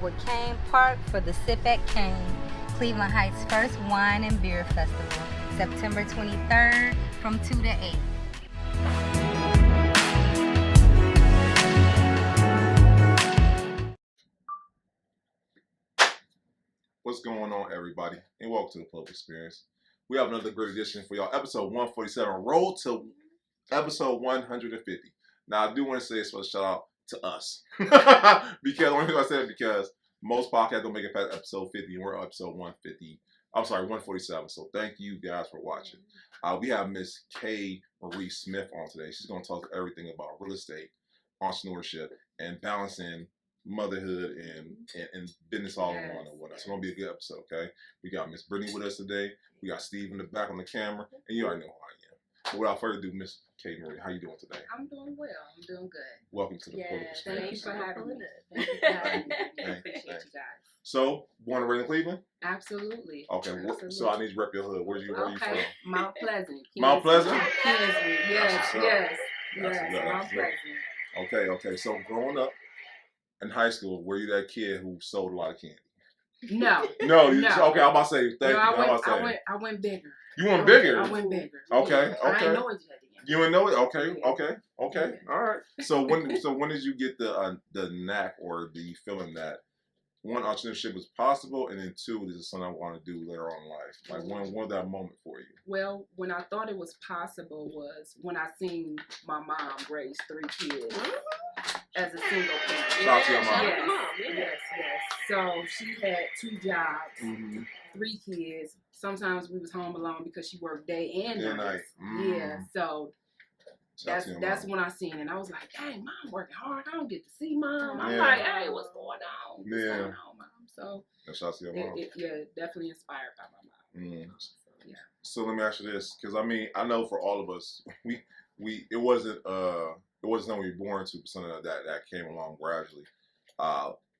with Kane Park for the Sip at Kane, Cleveland Heights' first wine and beer festival, September 23rd from 2 to 8. What's going on, everybody, and welcome to the Public Experience. We have another great edition for y'all, episode 147, roll to episode 150. Now, I do want to say a special shout out to us. Because, only reason I said it because most podcasts don't make it past episode 50, and we're episode 147. So thank you guys for watching. We have Miss K.Marie Smith on today. She's going to talk everything about real estate, entrepreneurship, and balancing motherhood and business all in one and whatnot. It's going to be a good episode, okay? We got Miss Brittany with us today. We got Steve in the back on the camera, and you already know who I am. But without further ado, Miss K.Marie, how you doing today? I'm doing well. I'm doing good. Welcome to the Public Experience. Thank you for having me. Thank you for having me. I appreciate you guys. So, born and raised in Cleveland? Absolutely. Okay, Absolutely. So I need you to rep your hood. Where you from? Mount Pleasant. Mount Pleasant? Kinsley. Yes. Mount Pleasant. Okay. So growing up in high school, were you that kid who sold a lot of candy? No. No. Okay, I'm about to say thank you. I went bigger. You went bigger? I went bigger. Okay. I didn't know it yet. You didn't know it? Okay. Yeah. All right. So when did you get the knack or the feeling that one, entrepreneurship was possible, and then two, this is something I want to do later on in life? Like when was that moment for you? Well, when I thought it was possible was when I seen my mom raise 3 kids as a single parent. Shout out to your mom. Yes. So she had 2 jobs, 3 kids. Sometimes we was home alone because she worked day and night. Yeah, so that's when I seen it. And I was like, dang, mom working hard. I don't get to see mom. I'm like, hey, what's going on? What's going on, mom? So shout out to your mom. Definitely inspired by my mom. So let me ask you this, because I know for all of us, it wasn't something we were born to, but something that came along gradually.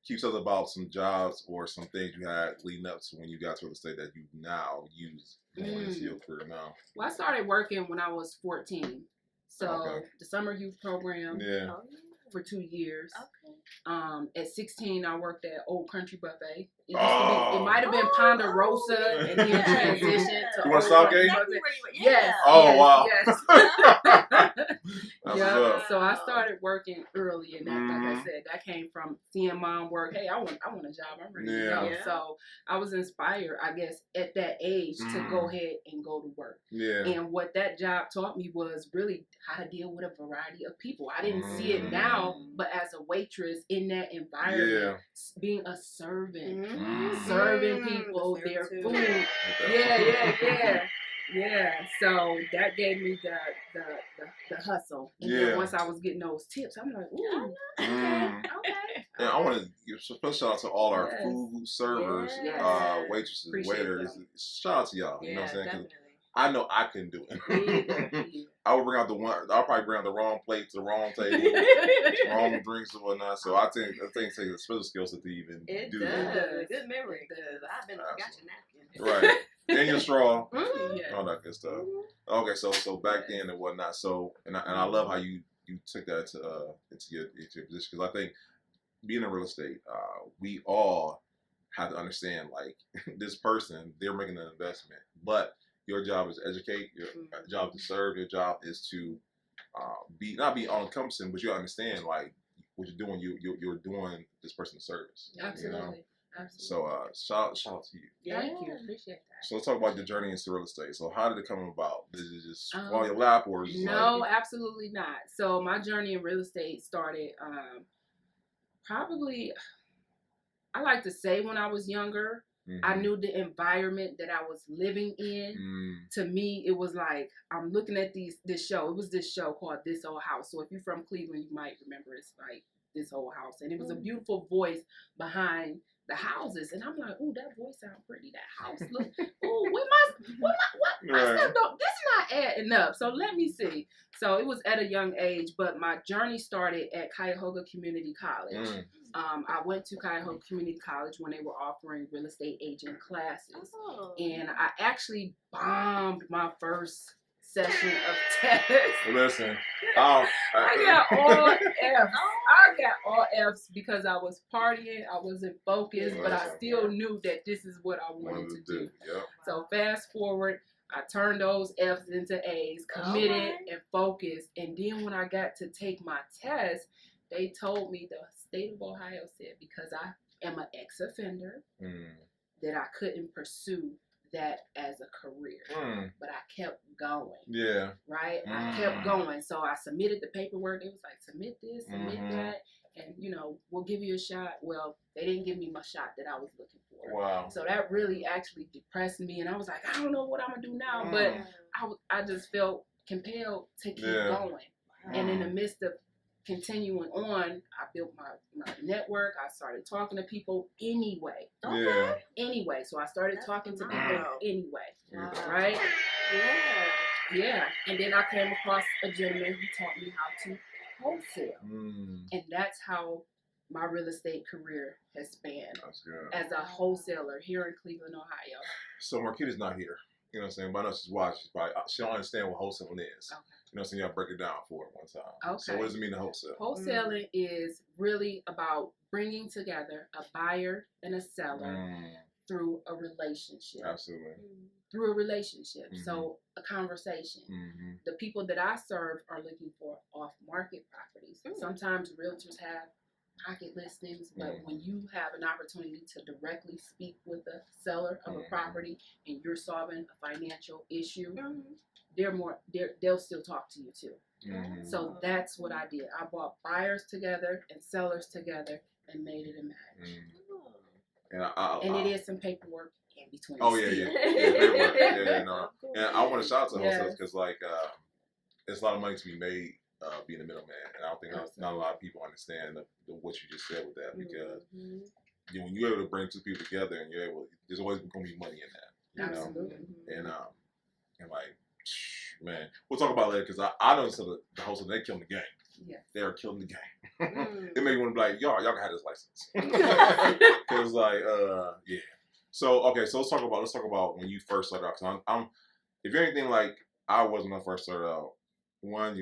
Keep us about some jobs or some things you had leading up to when you got to real estate that you now use going into your career now. Well, I started working when I was 14. So the summer youth program for 2 years. Okay. At 16, I worked at Old Country Buffet. It might have been Ponderosa, and then transitioned to you want Southgate? Exactly yes. Oh, wow. Yes. So I started working early, and that, like I said, that came from seeing mom work. Hey, I want a job. I'm ready to go. Yeah. So I was inspired, I guess, at that age to go ahead and go to work. Yeah. And what that job taught me was really how to deal with a variety of people. I didn't see it now, but as a waitress in that environment, being a servant, serving people their food. Yeah. So that gave me the hustle. And then once I was getting those tips, I'm like, ooh, okay. And I want to give a special shout out to all our food servers, waitresses, appreciate waiters. Them. Shout out to y'all. You know what I'm saying? Definitely. I know I couldn't do it. I'll probably bring out the wrong plate to the wrong table, wrong drinks and whatnot. So I think it takes a special skill set to even do that. It does. Good memory, because I've been got your napkin. Right. And your straw. All that good stuff. Okay, so back then and whatnot. So and I love how you took that into your position, because I think being in real estate, we all have to understand, like, this person, they're making an investment, but your job is to educate, your job to serve, your job is to not be all-encompassing, but you understand, like, what you're doing, you're doing this person a service. Absolutely. You know? Absolutely. So shout out to you. Thank you. Appreciate that. So let's talk about your journey into real estate. So how did it come about? Did it just fall your lap, or just no, absolutely not. So my journey in real estate started probably, I like to say, when I was younger. I knew the environment that I was living in. To me, it was like, I'm looking at this show. It was this show called This Old House. So if you're from Cleveland, you might remember it's like This Old House. And it was a beautiful voice behind the houses. And I'm like, ooh, that voice sounds pretty. That house look, ooh, what? I said, no, this is not adding up. So let me see. So it was at a young age, but my journey started at Cuyahoga Community College. I went to Cuyahoga Community College when they were offering real estate agent classes. And I actually bombed my first session of tests. Listen, I got all F's. I got all F's because I was partying, I wasn't focused, but I still knew that this is what I wanted to do. Yep. So fast forward, I turned those F's into A's, committed and focused. And then when I got to take my test, they told me, the state of Ohio said, because I am an ex-offender, that I couldn't pursue that as a career. But I kept going. Yeah. Right? I kept going. So I submitted the paperwork. It was like, submit this, submit that, and, you know, we'll give you a shot. Well, they didn't give me my shot that I was looking for. Wow. So that really actually depressed me. And I was like, I don't know what I'm going to do now. But I just felt compelled to keep going. And in the midst of continuing on, I built my network. I started talking to people anyway. Anyway. So I started talking to people anyway. Right? Yeah. And then I came across a gentleman who taught me how to wholesale. And that's how my real estate career has spanned. As a wholesaler here in Cleveland, Ohio. So Marquita's not here. You know what I'm saying? But I know she's watching. She don't understand what wholesaling is. Okay. You know what I'm saying? Y'all break it down for her one time. Okay. So what does it mean to wholesale? Wholesaling is really about bringing together a buyer and a seller through a relationship. Absolutely. Through a relationship. So a conversation. The people that I serve are looking for off-market properties. Sometimes realtors have pocket listings, but when you have an opportunity to directly speak with the seller of a property and you're solving a financial issue, they'll still talk to you too. So that's what I did. I brought buyers together and sellers together and made it a match. And it is some paperwork in between. Oh yeah. Paperwork. No. And I want to shout out to wholesalers because it's a lot of money to be made being a middleman, and I don't think not a lot of people understand what you just said with that, because when you're able to bring two people together and there's always going to be money in that. You know? And like, man, we'll talk about it later, because I know the wholesale, they killing the game. They are killing the game. They make you want to be like, y'all can have this license. Because So let's talk about when you first started out. Cause I'm if you're anything like I was when I first started out. One,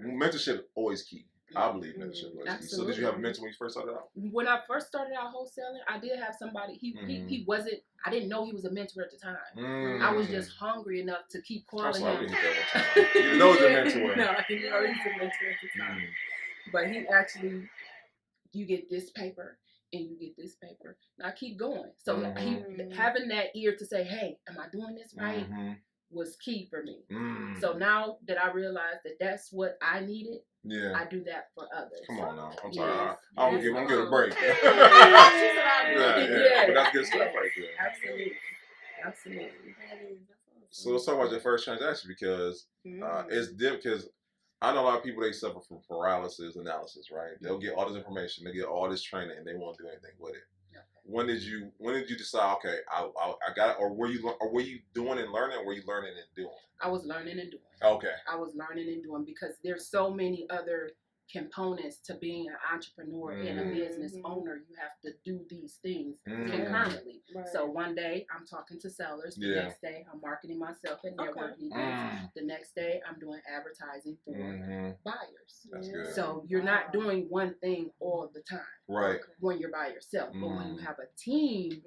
mentorship always key. I believe mentorship always key. So did you have a mentor when you first started out? When I first started out wholesaling, I did have somebody. He wasn't. I didn't know he was a mentor at the time. I was just hungry enough to keep calling him. You didn't know he was a mentor. No, I didn't know he was a mentor at the time. But he actually, you get this paper and you get this paper. Now I keep going. So he having that ear to say, "Hey, am I doing this right?" was key for me. So now that I realize that that's what I needed, I do that for others. Come on now. I'm sorry. I'm gonna give a break. But that's good stuff right there. Absolutely. So let's talk about your first transaction, because it's different, because I know a lot of people, they suffer from paralysis analysis, right? They'll get all this information, they get all this training, and they won't do anything with it. When did you decide? Okay, I got it. Or were you doing and learning? Or were you learning and doing? I was learning and doing. Okay. I was learning and doing, because there's so many other components to being an entrepreneur and a business owner. You have to do these things concurrently. So one day I'm talking to sellers. The next day I'm marketing myself at networking events. The next day I'm doing advertising for buyers. That's good. So you're not doing one thing all the time. Right. When you're by yourself. But when you have a team,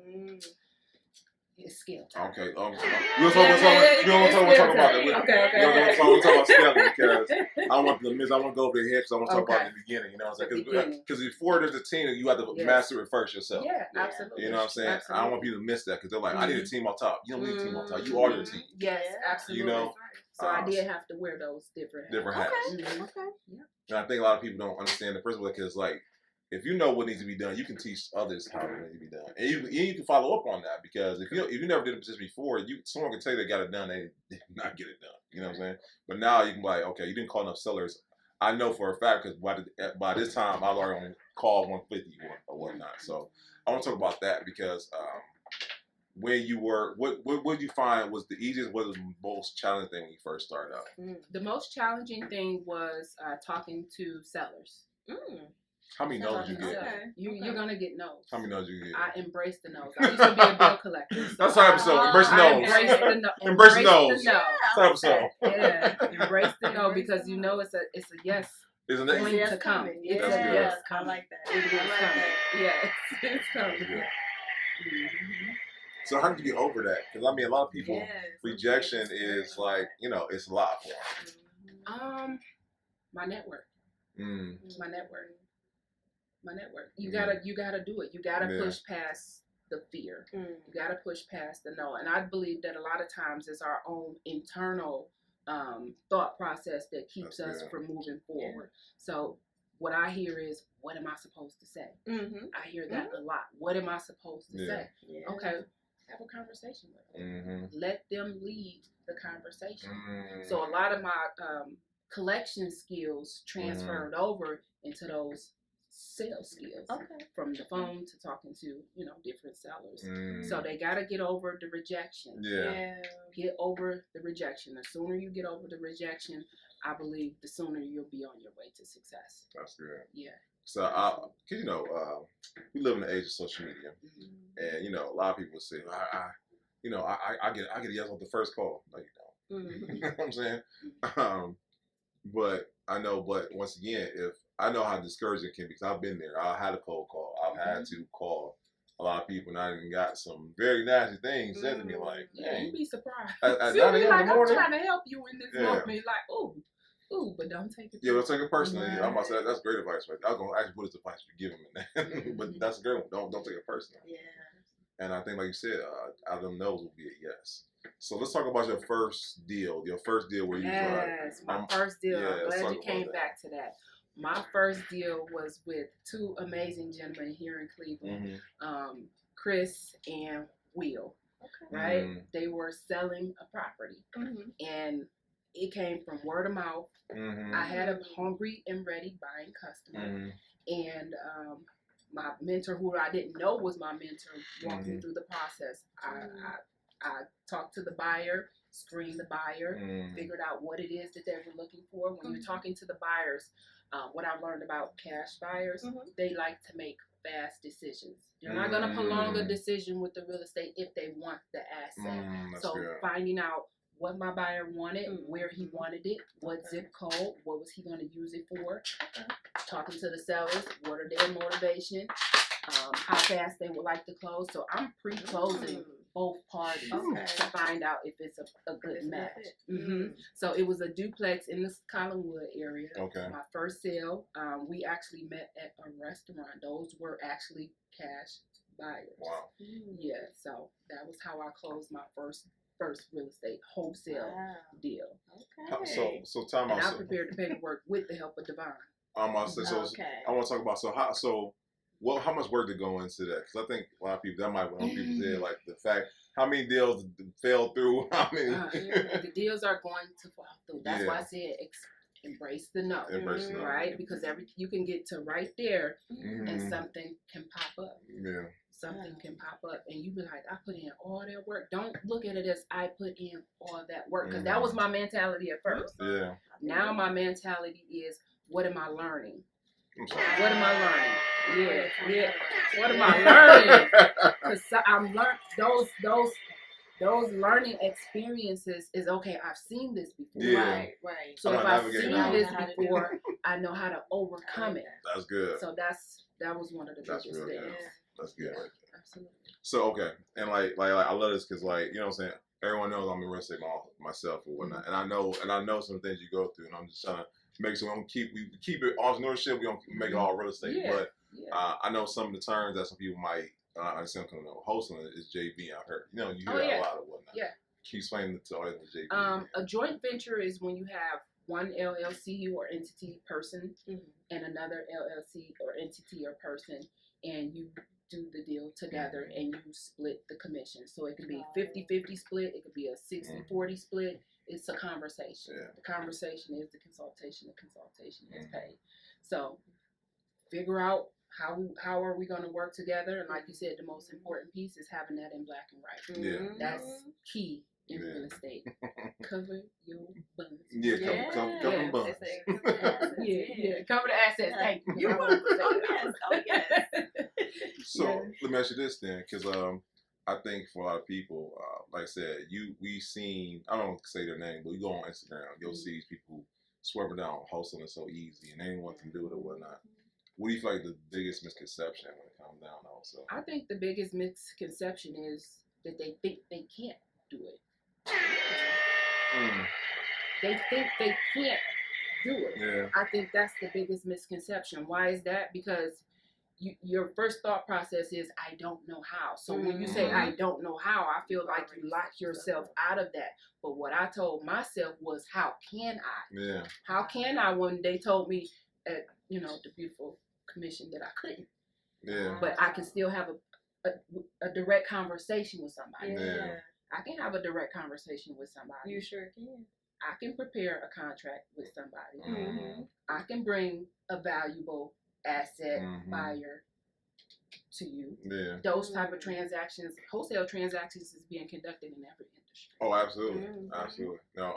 it's skill time. Okay. You want to talk about that. Okay. We'll talk about scaling, because I don't want to miss. I want to go over the head, because I want to talk about the beginning. You know what I'm saying? Because before there's a team, you have to master it first yourself. Yeah, absolutely. You know what I'm saying? Absolutely. I don't want people to miss that, because they're like, I need a team on top. You don't need a team on top. You are your team. Yes, absolutely. You know? So I did have to wear those different hats. Okay. Yeah. And I think a lot of people don't understand the principle, because like, if you know what needs to be done, you can teach others how it needs to be done, and you can follow up on that, because if you never did a position before, someone can tell you they got it done, they did not get it done. You know what I'm saying? But now you can be like, okay, you didn't call enough sellers. I know for a fact, because by this time I was already on call 150 or whatnot. So I want to talk about that, because when you were, what did you find was the easiest, what was the most challenging thing when you first started out? The most challenging thing was talking to sellers. How many no's you get? You're gonna get no's. How many no's you get? I embrace the no's. I used to be a bill collector. So That's our episode. Embrace the no's. Embrace the no. Embrace the no's. No. That's our episode. Yeah, embrace the no because you know it's a yes. Isn't it? Going to come. It's That's a good. yes. I like that. It is coming. Yes, it's coming. Yeah. Mm-hmm. So how did you get over that? Because I mean, a lot of people, rejection is like, it's a lot for them. My network. Mm. My network. You gotta do it. You gotta push past the fear. You gotta push past the no. And I believe that a lot of times it's our own internal thought process that keeps us from moving forward. So what I hear is, what am I supposed to say? I hear that a lot. What am I supposed to say? Okay, have a conversation with them. Let them lead the conversation. So a lot of my collection skills transferred over into those sales skills. From the phone to talking to, different sellers. So they got to get over the rejection. Get over the rejection. The sooner you get over the rejection, I believe the sooner you'll be on your way to success. That's good. Yeah. So, cause we live in the age of social media, and a lot of people say, I get a yes on the first call. No, you don't. You know what I'm saying? But once again, if I know how discouraging it can be, because I've been there. I had a cold call. I've had to call a lot of people, and I even got some very nasty things said to me, like, you'd be surprised. At You'll 9 be a.m. like, in the morning. I'm trying to help you in this moment. Like, ooh, but don't take it. Yeah, don't take it personally. I'm about to say that's great advice, right? I was gonna ask you what is advice you give them, but that's a good one. Don't take it personally. Yeah. And I think, like you said, out of them no's will be a yes. So let's talk about your first deal. Your first deal where you my first deal. I'm glad you came back to that. My first deal was with two amazing gentlemen here in Cleveland, Chris and Will. Right? They were selling a property, and it came from word of mouth. I had a hungry and ready buying customer, and my mentor, who I didn't know was my mentor, walked me through the process. I talked to the buyer, screened the buyer, figured out what it is that they were looking for. When you're talking to the buyers, what I've learned about cash buyers, they like to make fast decisions. They're not going to prolong a decision with the real estate if they want the asset. So finding out what my buyer wanted, where he wanted it, what zip code, what was he going to use it for, talking to the sellers, what are their motivation, how fast they would like to close. So I'm pre-closing both parties to find out if it's a good match. So it was a duplex in the Collinwood area. My first sale, we actually met at a restaurant. Those were actually cash buyers. Wow. Yeah, so that was how I closed my first real estate wholesale deal. So time out. And I prepared the paperwork with the help of Devon. I want to talk about how much work did go into that? Because I think a lot of people, that might be on people's head, like the fact how many deals fell through. How many? The deals are going to fall through. That's why I said embrace the no. Embrace the no. Right? Because you can get to right there and something can pop up. Yeah. Something can pop up and you be like, I put in all that work. Don't look at it as I put in all that work, because that was my mentality at first. Yeah. Now my mentality is, what am I learning? What am I learning? Yeah. What am I learning? Because I'm learning those learning experiences is okay. I've seen this before. Yeah. Right. So if I've seen this before, I know how to overcome it. That's good. So that was one of the biggest things. That's good. Absolutely. So and like I love this because, like, you know what I'm saying, everyone knows I'm in real estate myself or whatnot, and I know some things you go through, and I'm just trying to make sure we keep it entrepreneurship. We don't make it all real estate, but I know some of the terms that some people might understand. Wholesaling is JV. I heard, you hear that a lot of whatnot. Yeah. Can you explain to all the JV? A joint venture is when you have one LLC or entity person and another LLC or entity or person, and you do the deal together and you split the commission. So it can be 50-50 split. It could be a 60-40 split. It's a conversation. The conversation is the consultation. The consultation is paid. So figure out how are we going to work together? And like you said, the most important piece is having that in black and white. Yeah. That's key in real estate. Cover your buns. Yeah, cover buns. Yeah, cover the assets. Thank you. You're welcome. Oh yes. So let me ask you this then, because I think for a lot of people, like I said, we seen, I don't want to say their name, but you go on Instagram, you'll see these people swerving down, wholesaling so easy, and anyone can do it or whatnot. What do you feel like the biggest misconception when it comes down to wholesale? I think the biggest misconception is that they think they can't do it. They think they can't do it. Yeah. I think that's the biggest misconception. Why is that? Because your first thought process is, I don't know how. So when you say, I don't know how, I feel like you lock yourself out of that. But what I told myself was, how can I? Yeah. How can I, when they told me at, the beautiful commission that I couldn't. Yeah. But I can still have a direct conversation with somebody. Yeah. I can have a direct conversation with somebody. You sure can. I can prepare a contract with somebody. Mm-hmm. I can bring a valuable asset buyer to you. Yeah. Those type of transactions, wholesale transactions, is being conducted in every industry. Oh, absolutely. Absolutely. No,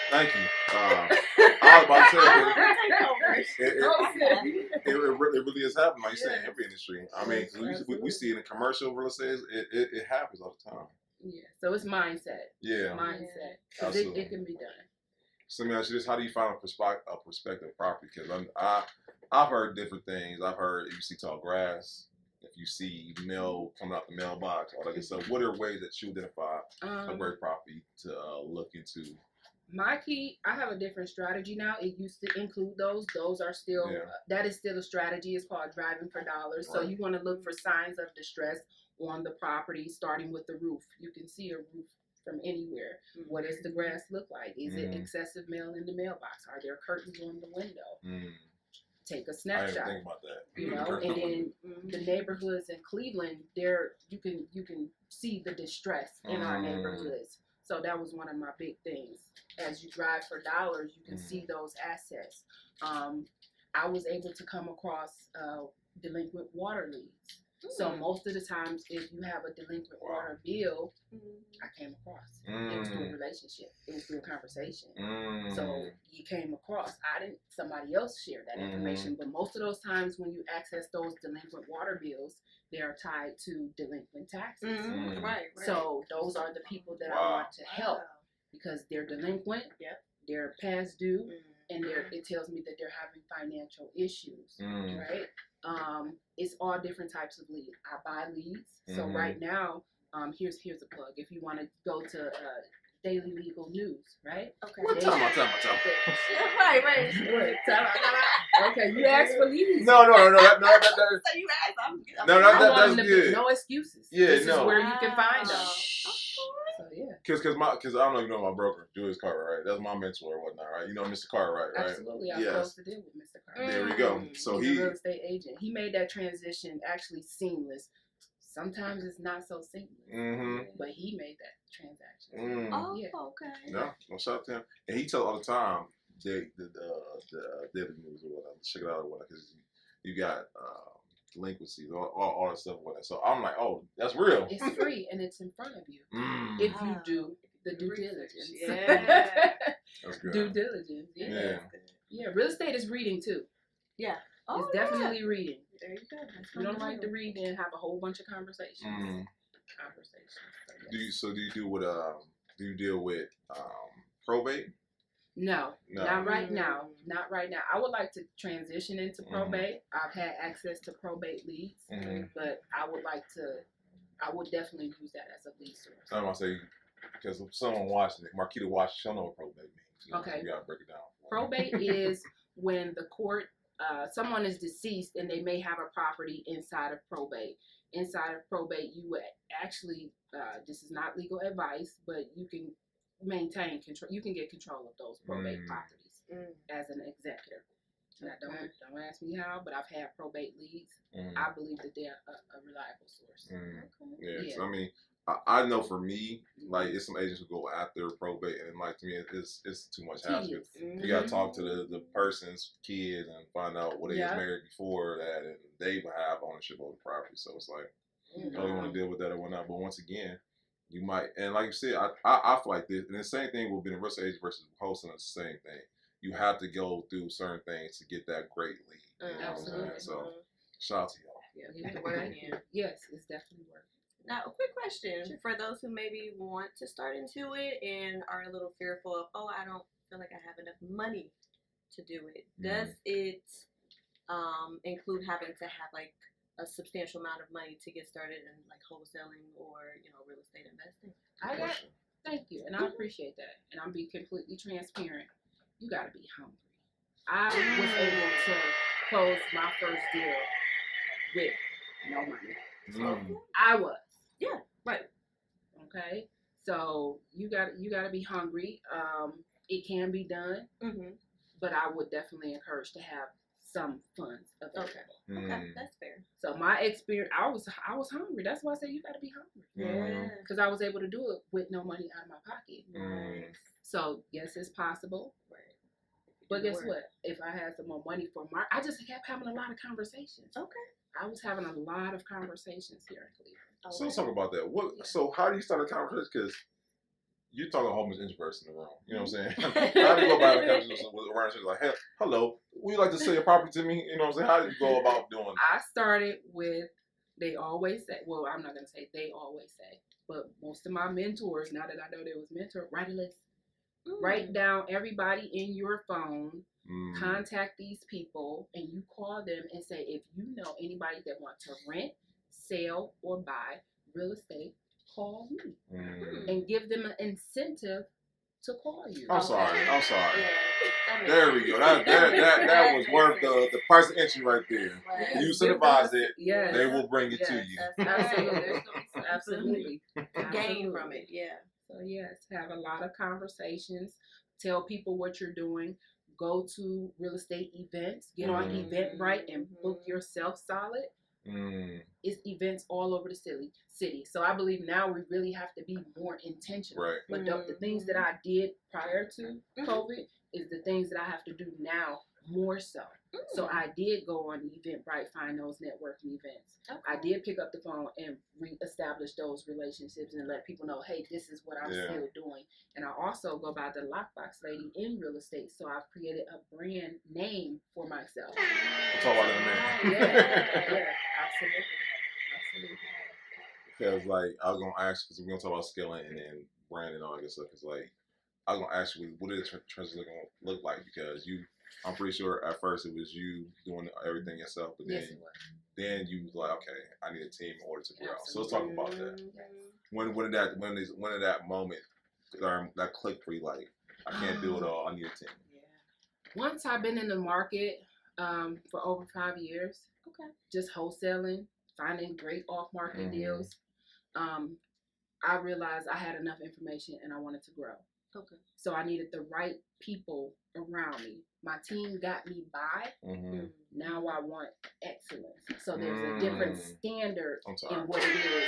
thank you. I was about to say, it really is happening, like you said, in every industry. I mean, we see it in commercial real estate. It happens all the time. Yeah. So it's mindset. Yeah. Mindset. Because it can be done. So let me ask you this: how do you find a prospective property? Because I've heard different things. I've heard if you see tall grass, if you see mail coming out the mailbox, all that good stuff. What are ways that you identify a great property to look into? My key, I have a different strategy now. It used to include those. Those are still, that is still a strategy. It's called driving for dollars. Right. So you want to look for signs of distress on the property, starting with the roof. You can see a roof from anywhere. What does the grass look like? Is it excessive mail in the mailbox? Are there curtains on the window? Take a snapshot. I didn't think about that. And then the neighborhoods in Cleveland, there you can see the distress in our neighborhoods. So that was one of my big things. As you drive for dollars, you can see those assets. I was able to come across delinquent water leads. So most of the times, if you have a delinquent water bill, I came across. It was through a relationship. It was through a conversation. So you came across. Somebody else shared that information. But most of those times when you access those delinquent water bills, they are tied to delinquent taxes. Right. So those are the people that I want to help because they're delinquent, they're past due, and it tells me that they're having financial issues, right? It's all different types of leads. I buy leads. So right now, here's a plug. If you want to go to Daily Legal News, right? Okay. Time out. Right. Okay, you asked for leads. No. So you asked. That's good. No excuses. Yeah, this is where you can find them. So Because I don't know if you know my broker, Julius Cartwright, right? That's my mentor or whatnot, right? You know Mr. Cartwright, right? Absolutely. I'm supposed to deal with Mr. Cartwright. There we go. So he's a real estate agent. He made that transition actually seamless. Sometimes it's not so seamless, but he made that transaction. okay. Yeah, well, shout out to him. And he tells all the time the Daily News or whatever, check it out or whatever, because you got delinquencies, all that stuff. Whatever. So I'm like, oh, that's real. It's free and it's in front of you if you do the due diligence. Yeah, that's good. Due diligence. Yeah. Real estate is reading too. Yeah. It's definitely reading. There you go. You don't like to read and have a whole bunch of conversations. So do you deal with probate? No, not right now. Not right now. I would like to transition into probate. I've had access to probate leads, but I would definitely use that as a lead source. I'm gonna say because if someone watching it, Marquita watched, she'll know what probate means. Okay. You gotta break it down. Probate is when the court, someone is deceased and they may have a property inside of probate. Inside of probate, you would actually, this is not legal advice, but you can maintain control. You can get control of those probate properties as an executor. Now, don't ask me how, but I've had probate leads. I believe that they're a reliable source. Yeah. So, I mean, I know for me, like it's some agents who go after probate, and like to me, it's too much hassle. You got to talk to the person's kids and find out what they was married before that, and they would have ownership over the property. So it's like, you don't want to deal with that or whatnot. But once again, you might, and like you said, I feel like this, and the same thing with being a real estate agent versus wholesaling. It's the same thing. You have to go through certain things to get that great lead. You know what I'm saying? So shout out to y'all. Yes, it's definitely worth it. Now, a quick question for those who maybe want to start into it and are a little fearful of, I don't feel like I have enough money to do it. Does it include having to have like a substantial amount of money to get started in like wholesaling or real estate investing? Thank you, and I appreciate that. And I'm being completely transparent. You got to be hungry. I was able to close my first deal with no money. I was. Yeah, right. Okay, so you got to be hungry. It can be done, but I would definitely encourage to have some funds available. Okay, that's fair. So my experience, I was hungry. That's why I say you got to be hungry. Yeah, because I was able to do it with no money out of my pocket. So yes, it's possible. Right. But guess what? If I had some more money for I just kept having a lot of conversations. Okay. I was having a lot of conversations here in Cleveland. So let's talk about that. So how do you start a conversation? Because you're talking to a homeless introverts in the room. You know what I'm saying? How do you go about a conversation with around like, hey, hello, would you like to sell your property to me? You know what I'm saying? How do you go about doing that? I started with, they always say, well, I'm not going to say they always say, but most of my mentors, now that I know there was mentor, write a list. Write down everybody in your phone, contact these people, and you call them and say, if you know anybody that wants to rent, sell, or buy real estate, call me. And give them an incentive to call you. I'm sorry. Yeah, there we go. That was worth the price of entry right there. Right. You incentivize it, yes. they will bring it to you. Absolutely. Absolutely. Gain from it, yeah. So yes, have a lot of conversations. Tell people what you're doing. Go to real estate events. Get on Eventbrite and book yourself solid. It's events all over the city. So I believe now we really have to be more intentional. Right. But the things that I did prior to COVID is the things that I have to do now more so. So I did go on Eventbrite, find those networking events. Okay. I did pick up the phone and reestablish those relationships and let people know, hey, this is what I'm still doing. And I also go by the Lockbox lady in real estate. So I've created a brand name for myself. We'll talk about that in a minute. Yeah, absolutely. Because like I was gonna ask, because we're gonna talk about scaling and then brand and all that good stuff. Because like I was gonna ask you, what did the transition look like? Because I'm pretty sure at first it was you doing everything yourself, but then you was like, okay, I need a team in order to grow. So let's talk about that. When did that moment that click for you? Like, I can't do it all. I need a team. Once I've been in the market for over 5 years, just wholesaling, finding great off-market deals, I realized I had enough information and I wanted to grow. Okay. So I needed the right people around me. My team got me by. Now I want excellence. So there's a different standard in what it is.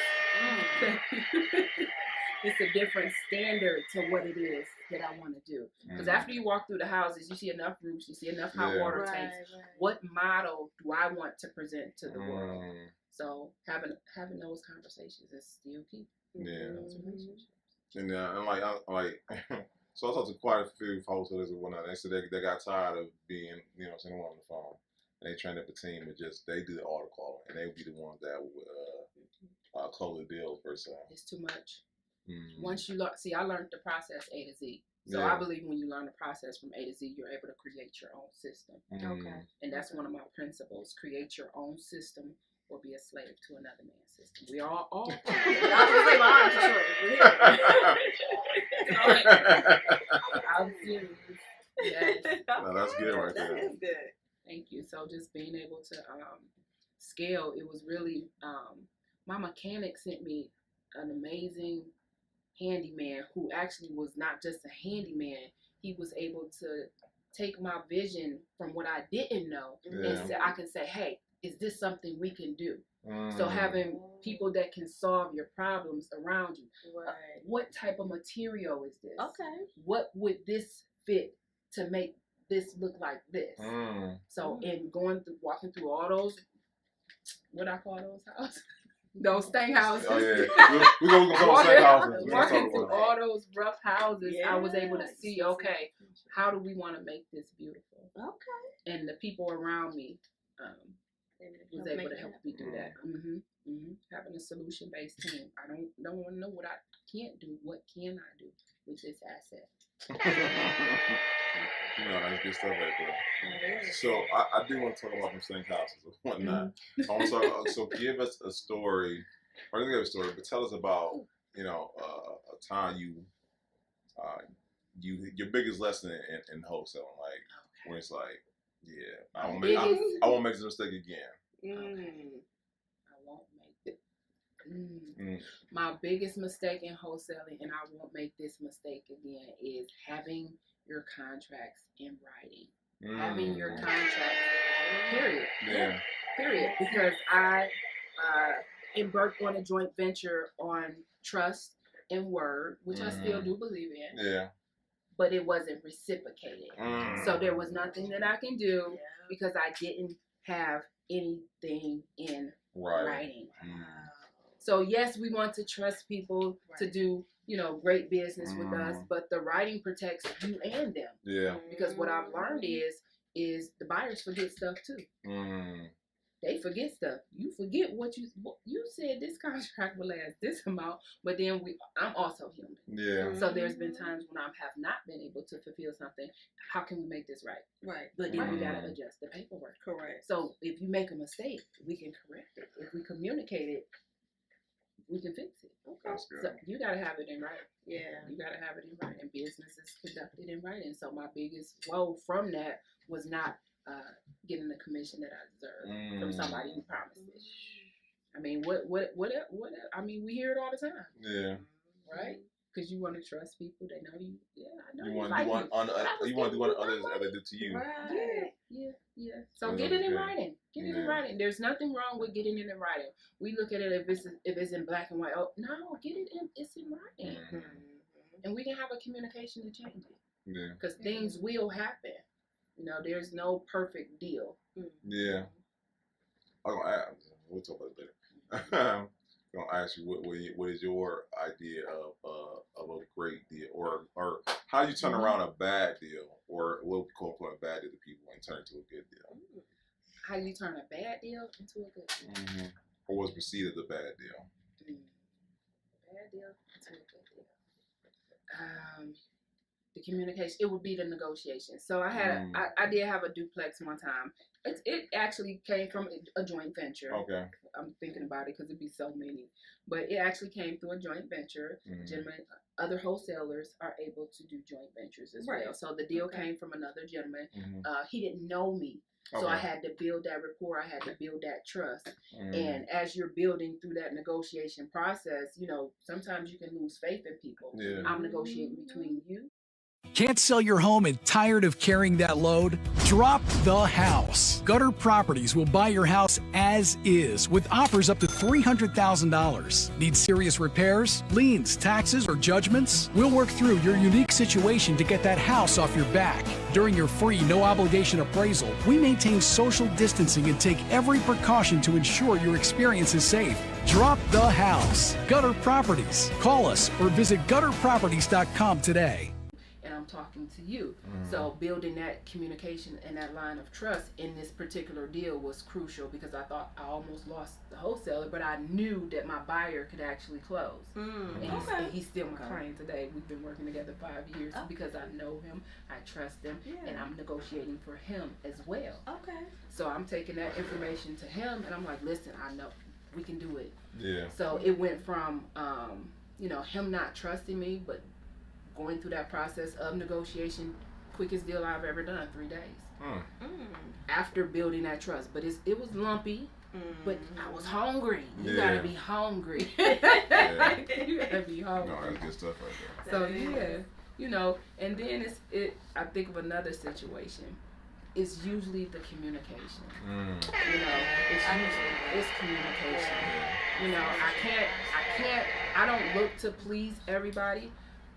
It's a different standard to what it is that I want to do. Because after you walk through the houses, you see enough roofs, you see enough hot water tanks. Right. What model do I want to present to the world? So having those conversations is still key. And so I talked to quite a few wholesalers and whatnot. They said they got tired of being, sitting on the phone. And they trained up a team and they do all the calling, and they would be the ones that would close the deals per se. It's too much. Once you I learned the process A to Z. So I believe when you learn the process from A to Z, you're able to create your own system. And that's one of my principles: create your own system or be a slave to another man's system. We are all. I'm serious. Yes. No, that's good right there. That is good. Thank you. So just being able to scale, it was really, my mechanic sent me an amazing handyman who actually was not just a handyman. He was able to take my vision from what I didn't know and I can say, hey, is this something we can do? So having people that can solve your problems around you. Right. What type of material is this? Okay. What would this fit to make this look like this? So in walking through all those, what I call those houses? Those stank houses. Oh yeah, we gonna call stank houses. Walking through all those rough houses, I was able to see, okay, how do we want to make this beautiful? Okay. And the people around me was able to help me do that. Having a solution-based team. I don't want to know what I can't do. What can I do with this asset? That's good stuff right there. So I do want to talk about some stank houses and whatnot. I want to talk, so give us a story, or don't give a story, but tell us about a time your biggest lesson in wholesaling, like when it's like, I won't make this mistake again. I won't make it. My biggest mistake in wholesaling, and I won't make this mistake again, is having your contracts in writing. Having your contracts, period. Yeah. Period. Because I embarked on a joint venture on trust and word, which I still do believe in. Yeah. But it wasn't reciprocated. So there was nothing that I can do because I didn't have anything in writing. So yes, we want to trust people to do, great business with us, but the writing protects you and them. Yeah. Because what I've learned is the buyers forget stuff too. They forget stuff. You forget what you said. This contract will last this amount, but then I'm also human. Yeah. So there's been times when I have not been able to fulfill something. How can we make this right? Right. But then we gotta adjust the paperwork. Correct. So if you make a mistake, we can correct it. If we communicate it, we can fix it. Okay. That's good. So you gotta have it in writing. Yeah. You gotta have it in writing. Business is conducted in writing. So my biggest woe from that was not getting the commission that I deserved from somebody who promised it. I mean, what? I mean, we hear it all the time. Yeah. Right? Because you want to trust people. They know you. Yeah, I know you want to do what others do to you. Right. Yeah. So get it in writing. Get it in writing. There's nothing wrong with getting it in writing. We look at it if it's in black and white. Oh no, get it in. It's in writing, and we can have a communication to change it. Yeah. Because things will happen. There's no perfect deal. Yeah. We'll talk about it later. I'm gonna ask you what is your idea of a great deal, or how do you turn around a bad deal, or what we call a bad deal to people and turn it into a good deal? How do you turn a bad deal into a good deal? Or what's perceived as a bad deal? Bad deal into a good deal. The communication, it would be the negotiation. So I did have a duplex one time. It actually came from a joint venture. Okay. I'm thinking about it because it'd be so many, but it actually came through a joint venture. Gentlemen, other wholesalers are able to do joint ventures as well. So the deal came from another gentleman. He didn't know me. So I had to build that rapport. I had to build that trust. And as you're building through that negotiation process, sometimes you can lose faith in people. Yeah. I'm negotiating between you. Can't sell your home and tired of carrying that load? Drop the house. Gutter Properties will buy your house as is with offers up to $300,000. Need serious repairs, liens, taxes, or judgments? We'll work through your unique situation to get that house off your back. During your free, no-obligation appraisal, we maintain social distancing and take every precaution to ensure your experience is safe. Drop the house. Gutter Properties. Call us or visit gutterproperties.com today. I'm talking to you. So building that communication and that line of trust in this particular deal was crucial because I thought I almost lost the wholesaler, but I knew that my buyer could actually close. And he's still my client today. We've been working together 5 years because I know him, I trust him, and I'm negotiating for him as well. So I'm taking that information to him and I'm like, listen, I know we can do it. Yeah. So it went from him not trusting me, but going through that process of negotiation, quickest deal I've ever done, 3 days. After building that trust. But it was lumpy, but I was hungry. You gotta be hungry. You gotta be hungry. No, that's good stuff right there. So and then I think of another situation. it's usually the communication. You know, it's communication. You know, I don't look to please everybody.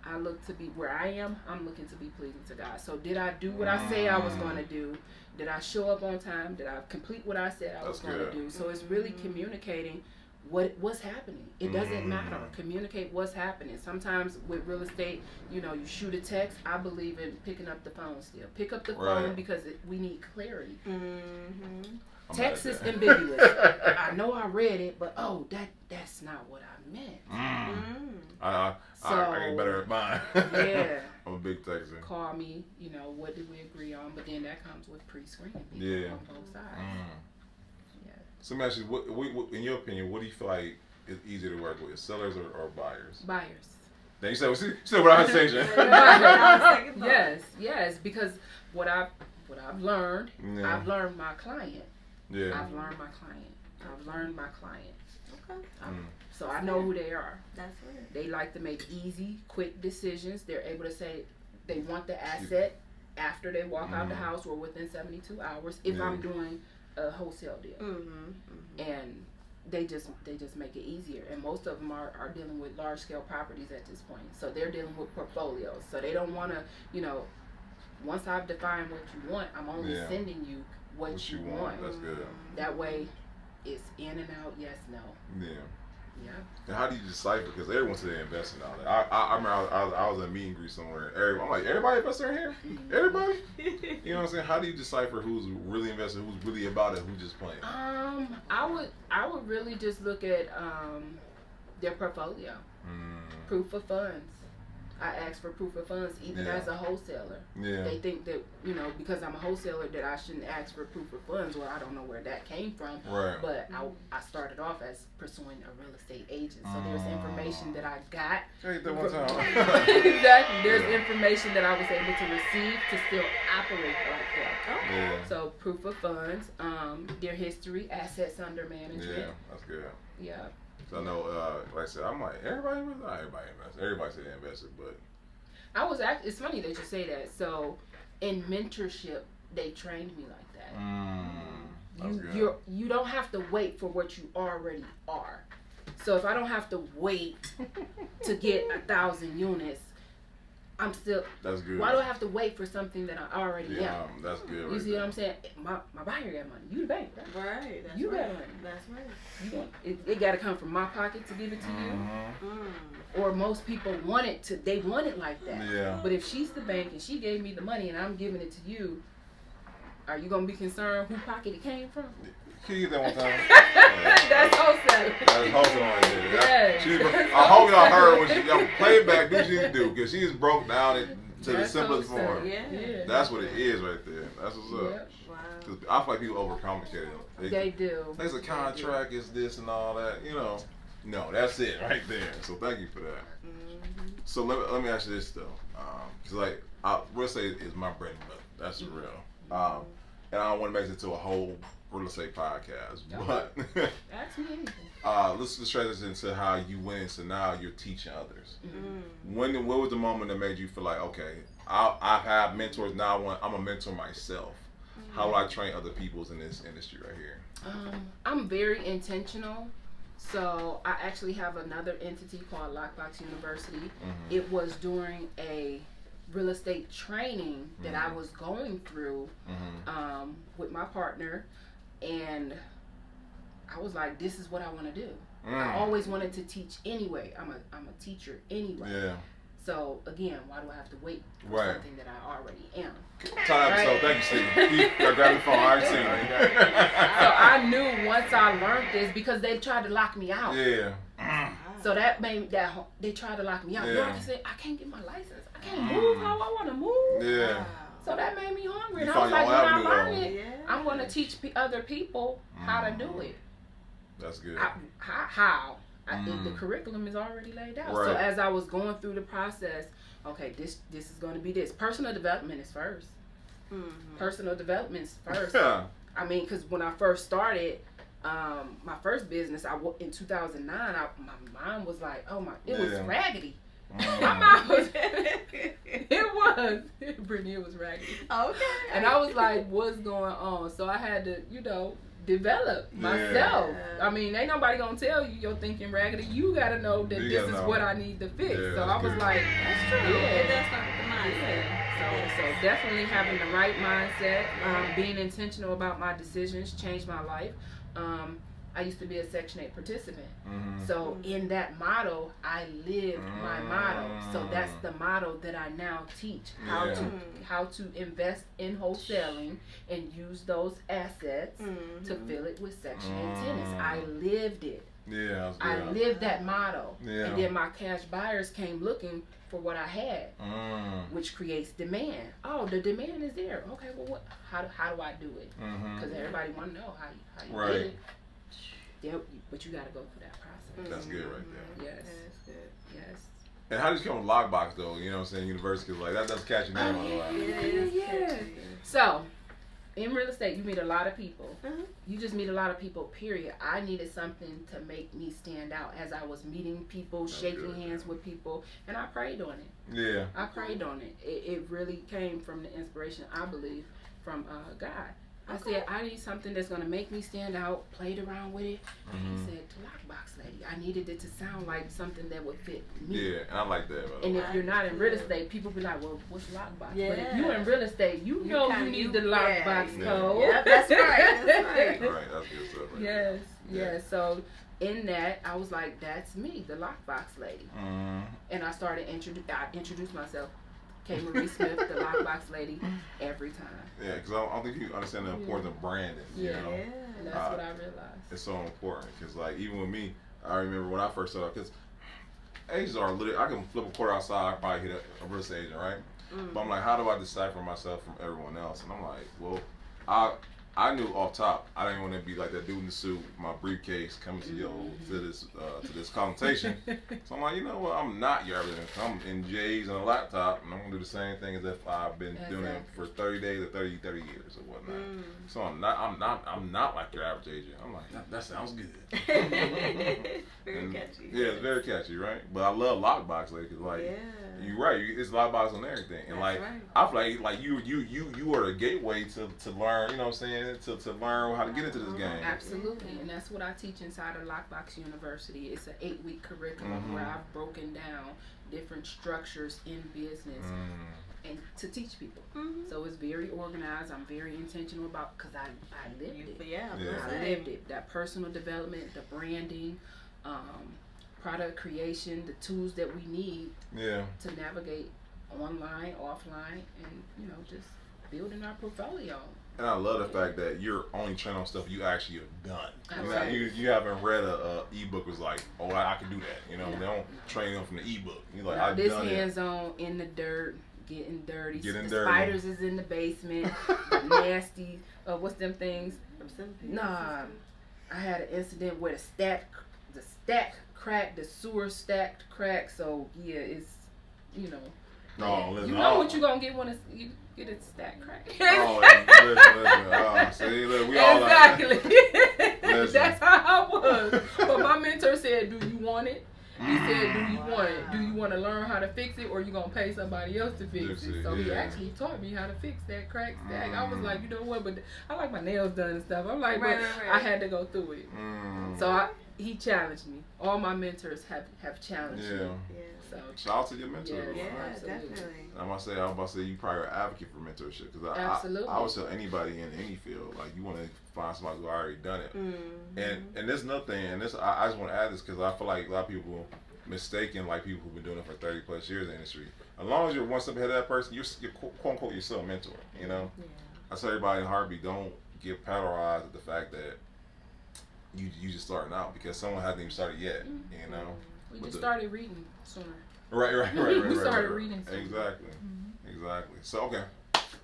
I look to be where I am. I'm looking to be pleasing to God. So did I do what I say I was going to do? Did I show up on time? Did I complete what I said I was going to do? So it's really communicating what's happening. It doesn't matter. Communicate what's happening. Sometimes with real estate, you know, you shoot a text. I believe in picking up the phone still. Pick up the phone because we need clarity. Text is ambiguous. I know I read it, but that's not what I meant. I get better at mine. Yeah. I'm a big texter. Call me, you know, what did we agree on? But then that comes with pre-screening on both sides. So let me ask you, what, in your opinion, what do you feel like is easier to work with, sellers or buyers? Buyers. Then you said what I was saying. Yes, because what I've learned, I've learned my client. Yeah. I've learned my client. Okay. So I know who they are. That's weird. They like to make easy, quick decisions. They're able to say they want the asset after they walk out the house or within 72 hours if I'm doing a wholesale deal. And they just make it easier. And most of them are dealing with large scale properties at this point. So they're dealing with portfolios. So they don't want to, you know, once I've defined what you want, I'm only sending you what you want. That's good. That way it's in and out, yes, no. Yeah. And how do you decipher? Because everyone said they invest in all that. I remember I was in a meet and greet somewhere. I'm like, everybody investor in here? Everybody? You know what I'm saying? How do you decipher who's really invested, who's really about it, who's just playing? I would really just look at their portfolio, proof of funds. I ask for proof of funds even as a wholesaler. They think that, you know, because I'm a wholesaler that I shouldn't ask for proof of funds. Well, I don't know where that came from. Right. But I started off as pursuing a real estate agent. So there's information that I got. That one time. Exactly. There's information that I was able to receive to still operate like that. So proof of funds, their history, assets under management. Yeah, that's good. Yeah. So I know, like I said, I'm like, everybody invested? Not everybody invested. Everybody said they invested, but... It's funny that you say that. So in mentorship, they trained me like that. You don't have to wait for what you already are. So if I don't have to wait to get 1,000 units, I'm still. That's good. Why do I have to wait for something that I already am? That's good. You see what I'm saying? My buyer got money. You the bank, right? Right. That's you right. got money. That's right. It got to come from my pocket to give it to you. Or most people want it to. They want it like that. Yeah. But if she's the bank and she gave me the money and I'm giving it to you, are you gonna be concerned whose pocket it came from? Can you get that one time? That's wholesaling. That's wholesaling right there. Yes. I hope y'all heard what y'all play it back. Do what you need to do, because she's broke down to the simplest form. Yeah. That's what it is right there. That's what's up. Yep. Wow. Because I feel like people overcomplicate it. They do. There's a contract, it's this and all that. You know, no, that's it right there. So thank you for that. So let me ask you this though, because like real estate is my bread and butter. That's real. And I don't want to make it to a whole real estate podcast, but Ask me anything. let's transition into how you went into now you're teaching others. What was the moment that made you feel like, okay, I've had mentors, now I'm a mentor myself. How will I train other people in this industry right here? I'm very intentional. So I actually have another entity called Lockbox University. It was during a real estate training that I was going through with my partner, and I was like, this is what I want to do. I always wanted to teach anyway. I'm a teacher anyway. Yeah. So again, why do I have to wait for something that I already am? Time episode. Thank you, Steve. I grabbed the phone. I already seen it. So I knew once I learned this, because they tried to lock me out. Yeah. So that made they tried to lock me out. Yeah. I said, I can't get my license. I can't move how I want to move. Yeah. So that made me hungry. You And I was found like, your when own I learn avenue, it, I'm going to teach other people how to do it. That's good. How? The curriculum is already laid out. Right. So as I was going through the process, okay, this is going to be this. Personal development is first. Personal development is first. Yeah. I mean, because when I first started, my first business, in 2009, my mind was like, it was raggedy. My mind was, it was. Brittany, it was raggedy. Okay. And I was like, what's going on? So I had to, develop myself. Yeah. I mean, ain't nobody gonna tell you you're thinking raggedy. You gotta know that this is what I need to fix. Yeah, so I was like, that's true. Yeah. It does start with the mindset. Yeah. So definitely having the right mindset, being intentional about my decisions changed my life. I used to be a Section 8 participant. So in that model, I lived my model. So that's the model that I now teach. How to invest in wholesaling and use those assets to fill it with Section 8 tenants. I lived it. Yeah, I lived that model. Yeah. And then my cash buyers came looking for what I had, which creates demand. Oh, the demand is there. Okay, well, how do I do it? Because everybody want to know how you Right. did it. Yeah, but you got to go through that process. That's good right there. Yes. That's good. Yes. And how did you come with Lockbox though? You know what I'm saying? University, like that's catchy name on the line. Yeah. So, in real estate, you meet a lot of people. You just meet a lot of people, period. I needed something to make me stand out as I was meeting people, shaking hands with people, and I prayed on it. Yeah. I prayed on it. It really came from the inspiration, I believe, from God. I said, I need something that's going to make me stand out, played around with it. And he said, Lockbox Lady. I needed it to sound like something that would fit me. Yeah, and I like that. And if you're not in real estate, people be like, well, what's Lockbox? Yeah. But if you're in real estate, you know you need the Lockbox code. Yeah, that's right. That's right. Right, that's good stuff right Yes, there. yes. So in that, I was like, that's me, the Lockbox Lady. And I started I introduced myself. K.Marie Smith, the Lockbox Lady, every time. Yeah, because I don't think you understand the importance of branding. You know? And that's what I realized. It's so important because, like, even with me, I remember when I first started, because agents are literally, I can flip a quarter outside, I can probably hit a real estate agent, right? But I'm like, how do I decipher myself from everyone else? And I'm like, well, I knew off top I didn't want to be like that dude in the suit, my briefcase coming to this consultation. So I'm like, you know what? I'm not your everything. I'm in J's and a laptop, and I'm gonna do the same thing as if I've been doing it for 30 days or 30 years or whatnot. So I'm not like your average agent. I'm like, that sounds good. Very catchy. Yeah, it's very catchy, right? But I love Lockbox Lady because, like, you're right. It's Lockbox on everything, and That's like right. I feel like you are the gateway to learn. You know what I'm saying? To learn how to get into this game. Absolutely, and that's what I teach inside of Lockbox University. It's an 8-week curriculum where I've broken down different structures in business and to teach people. So it's very organized. I'm very intentional about because I lived it. I lived it. That personal development, the branding, product creation, the tools that we need to navigate online, offline, and just building our portfolio. And I love the fact that you're only training on stuff you actually have done. You haven't read a ebook was like, oh, I can do that. You know, they don't train them from the ebook. You're like, I've this done hands-on in the dirt, getting dirty. Getting the dirty. Spiders is in the basement. The nasty. What's them things? Nah, I had an incident where the stack cracked, the sewer stacked cracked. So yeah, it's No, listen. you know what you gonna get when you get a stack crack. Oh, listen. See, look, we all exactly. Listen. That's how I was. But my mentor said, "Do you want it?" He said, "Do you want it? Do you want to learn how to fix it, or you gonna pay somebody else to fix it?" So he actually taught me how to fix that crack stack. I was like, you know what? But I like my nails done and stuff. I'm like, but I had to go through it. So he challenged me. All my mentors have challenged me. So shout out to your mentor. Yeah, absolutely. definitely. I'm about to say you probably are an advocate for mentorship because I would tell anybody in any field like you want to find somebody who already done it. And there's nothing. And this I just want to add this because I feel like a lot of people mistaken like people who've been doing it for 30 plus years in the industry. As long as you're one step ahead of that person, you're quote unquote you're still a mentor. You know. I tell everybody in heartbeat, don't get paralyzed at the fact that you just starting out because someone hasn't even started yet. You know. We just started reading sooner. Right. We started reading sooner. Exactly.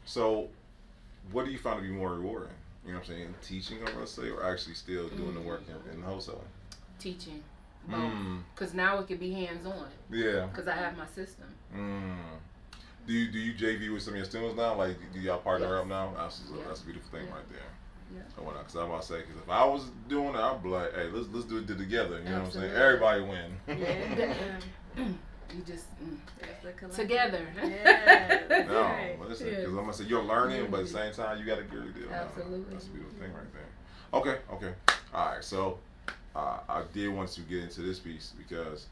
So what do you find to be more rewarding? You know what I'm saying? Teaching, I'm gonna say, or actually still doing the work in wholesaling? Teaching. Because now it can be hands-on. Yeah. Because I have my system. Do you JV with some of your students now? Like, do y'all partner up now? That's a beautiful thing right there. Yeah. So because I'm about to say, because if I was doing it, I'd be like, hey, let's do it together. You know what I'm saying? Everybody win. You just That's the collective. together. Yeah. That's No, right. listen, Yes. because I'm gonna say you're learning, but at the same time you got to get a deal. Absolutely. That's a beautiful thing right there. Okay. All right. So I did want to get into this piece because,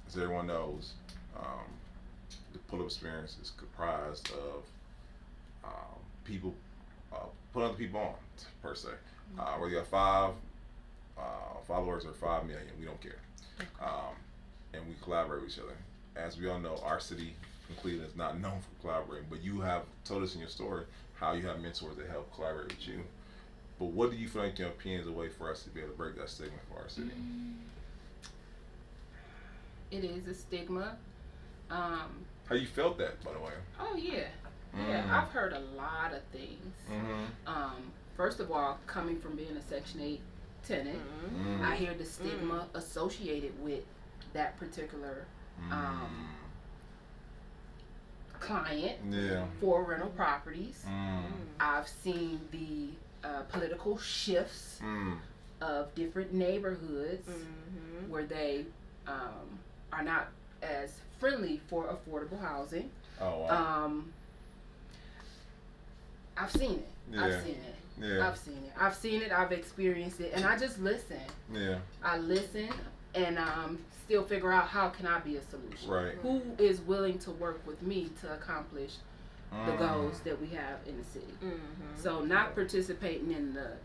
as everyone knows, the pull-up experience is comprised of people putting other people on, per se. Whether you have 5 followers or 5 million, we don't care. And we collaborate with each other. As we all know, our city in Cleveland is not known for collaborating, but you have told us in your story how you have mentors that help collaborate with you. But what do you feel like your opinion is a way for us to be able to break that stigma for our city? It is a stigma. How you felt that, by the way? Oh yeah. Yeah, I've heard a lot of things. First of all, coming from being a Section 8 tenant, I hear the stigma associated with that particular client for rental properties. I've seen the political shifts of different neighborhoods where they are not as friendly for affordable housing. Oh, wow. I've seen it. I've seen it. I've experienced it, and I just listen. I listen and still figure out how can I be a solution. Right. Who is willing to work with me to accomplish the goals that we have in the city? So not participating in the,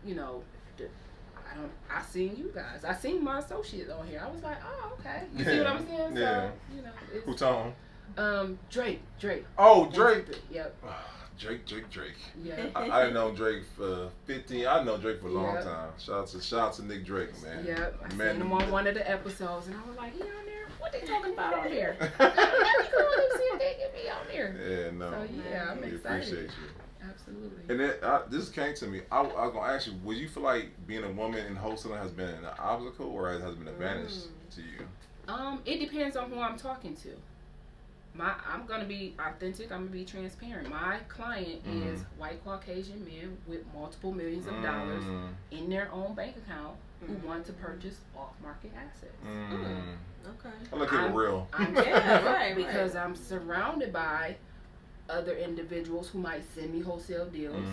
I seen you guys. I seen my associate on here. I was like, oh, okay. You see what I'm saying? So, it's, Who told him? Drake. Oh, Drake. Yep. Drake. Yeah. I didn't know Drake for 15. I know Drake for a long time. Shout out to Nick Drake, man. Yep. I seen him on one of the episodes, and I was like, he on there? What they talking about on here? Let me call him, see if they can be on there. Yeah, no. So yeah, I'm we excited. appreciate you. Absolutely. And then this came to me. I was gonna ask you: would you feel like being a woman in wholesaling has been an obstacle or has been an advantage to you? It depends on who I'm talking to. I'm gonna be authentic. I'm gonna be transparent. My client is white Caucasian men with multiple millions of dollars in their own bank account who want to purchase off-market assets. Okay. I look at it real. Right. Because I'm surrounded by other individuals who might send me wholesale deals,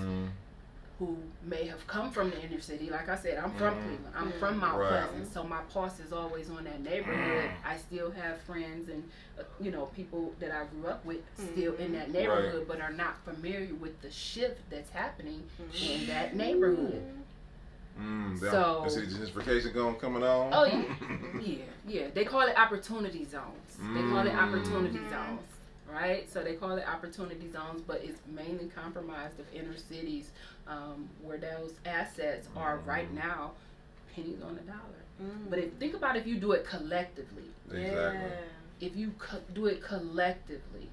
who may have come from the inner city. Like I said, I'm from Cleveland. I'm from Mount Pleasant, so my pulse is always on that neighborhood. I still have friends and people that I grew up with still in that neighborhood, but are not familiar with the shift that's happening in that neighborhood. So is it gentrification coming on? Oh yeah. They call it opportunity zones. Right? So they call it opportunity zones, but it's mainly comprised of inner cities where those assets are right now pennies on the dollar. But think about if you do it collectively. Exactly. If you do it collectively,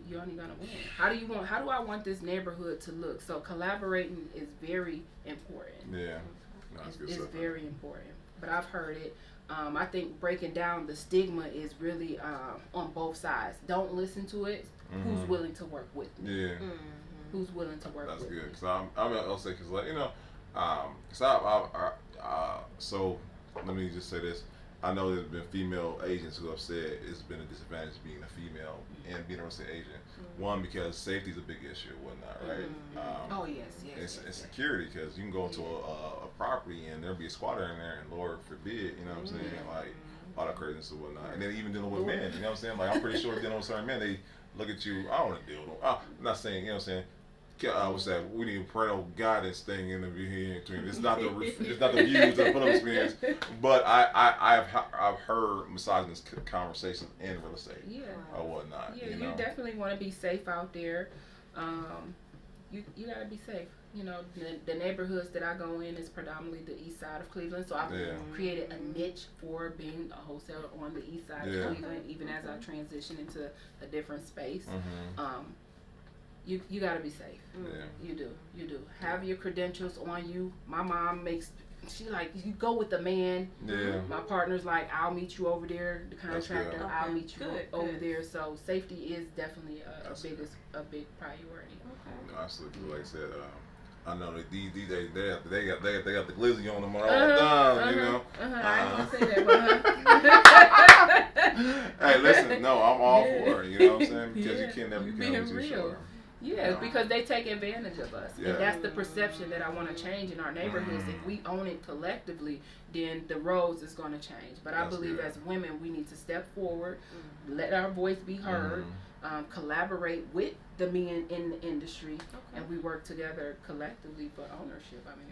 you're only gonna win. How do I want this neighborhood to look? So collaborating is very important. Yeah, no, it's very important. But I've heard it. I think breaking down the stigma is really on both sides. Don't listen to it. Who's willing to work with me? Yeah. Who's willing to work with me? That's good. So I'll say, because so let me just say this. I know there's been female agents who have said it's been a disadvantage being a female and being a real estate agent. One, because safety is a big issue and whatnot, right? Yes. And security, because you can go into a property and there'll be a squatter in there, and Lord forbid, you know what I'm saying, like all the craziness and whatnot. And then even dealing with men, you know what I'm saying? Like I'm pretty sure dealing with certain men, they look at you. I don't want to deal with them. I'm not saying, you know what I'm saying. What's that? We need parental guidance thing in the between. It's not the views of the put-up experience, but I've heard misogynist conversations in real estate, or whatnot. Yeah, you definitely want to be safe out there. You gotta be safe. You know, the neighborhoods that I go in is predominantly the east side of Cleveland, so I've created a niche for being a wholesaler on the east side of Cleveland, even as I transition into a different space. You gotta be safe. You do. Have your credentials on you. My mom you go with the man. My partner's like, I'll meet you over there. The contractor, I'll meet you over there. So safety is definitely a big priority. No, absolutely. Like I said, I know that these days they got the glizzy on them all the time. You know. I ain't gonna say that, but listen, no, I'm all for it. You know what I'm saying? Because you can't never be too real. sure. Yeah, because they take advantage of us. Yeah. And that's the perception that I want to change in our neighborhoods. If we own it collectively, then the roads is going to change. But I believe as women, we need to step forward, let our voice be heard, collaborate with the men in the industry, and we work together collectively for ownership. I mean,